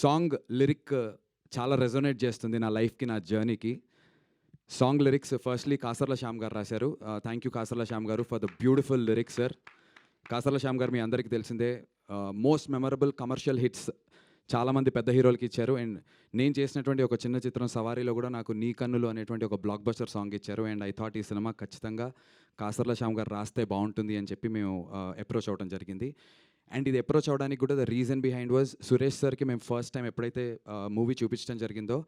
Song lyric చాలా resonate చేస్తుంది నా లైఫ్కి, నా జర్నీకి. Song lyrics firstly Kasarla Shyam గారు రాశారు. థ్యాంక్ యూ కాసర్ల శ్యామ్ గారు for the beautiful lyrics sir. Kasarla Shyam గారు మీ అందరికీ తెలిసిందే, మోస్ట్ మెమరబుల్ కమర్షియల్ హిట్స్ చాలామంది పెద్ద హీరోలకి ఇచ్చారు. అండ్ నేను చేసినటువంటి ఒక చిన్న చిత్రం సవారీలో కూడా నాకు నీ కన్నులు అనేటువంటి ఒక బ్లాక్ బస్టర్ సాంగ్ ఇచ్చారు. అండ్ ఐ థాట్ ఈ సినిమా ఖచ్చితంగా కాసర్ల శ్యామ్ గారు రాస్తే బాగుంటుంది అని చెప్పి మేము అప్రోచ్ అవ్వడం జరిగింది. అండ్ ఇది అప్రోచ్ అవ్వడానికి కూడా the reason behind was Suresh సార్కి మేము ఫస్ట్ టైం ఎప్పుడైతే మూవీ చూపించడం జరిగిందో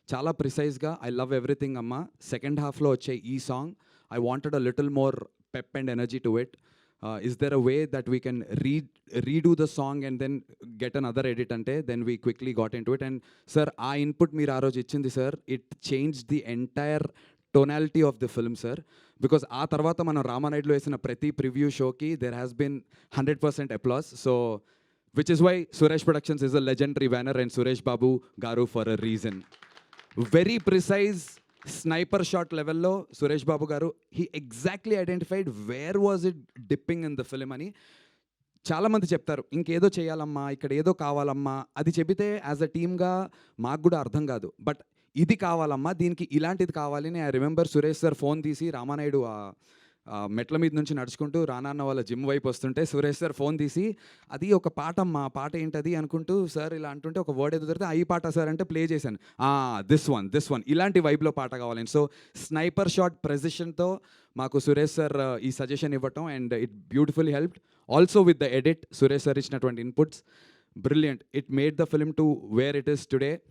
చాలా ప్రిసైజ్గా ఐ లవ్ ఎవ్రీథింగ్ అమ్మ, సెకండ్ హాఫ్లో వచ్చే ఈ song I wanted a little more pep and energy to it. Is there a way that we can redo the song and then get another edit ante? Then we quickly got into it. And sir, our input meer aa roju ichindi sir, it changed the entire tonality of the film sir, because aa tarvata mana Ramanayudu lo vesina prati preview show ki there has been 100% applause. So which is why Suresh Productions is a legendary banner and Suresh Babu garu for a reason. Very precise sniper shot లెవెల్లో సురేష్ బాబు గారు he exactly identified where was it dipping in the film అని. చాలామంది చెప్తారు ఇంకేదో చేయాలమ్మా, ఇక్కడ ఏదో కావాలమ్మా, అది చెబితే యాజ్ అ టీమ్గా మాకు కూడా అర్థం కాదు, బట్ ఇది కావాలమ్మా, దీనికి ఇలాంటిది కావాలి అని. I remember Suresh sir phone తీసి రామానాయుడు మెట్ల మీద నుంచి నడుచుకుంటూ రానాన్న వాళ్ళ జిమ్ వైపు వస్తుంటే సురేష్ సార్ ఫోన్ తీసి అది ఒక పాట అమ్మా, పాట ఏంటది అనుకుంటూ సార్ ఇలా అంటుంటే ఒక వర్డ్ ఎదుగుతుంటే ఈ పాట సార్ అంటే ప్లే చేశాను, దిస్ వన్ ఇలాంటి వైబ్లో పాట కావాలని. సో స్నైపర్ షాట్ ప్రెసిషన్తో మాకు సురేష్ సార్ ఈ సజెషన్ ఇవ్వటం and it beautifully helped. Also with the edit Suresh sir ఇచ్చినటువంటి inputs brilliant. It made the film to where it is today.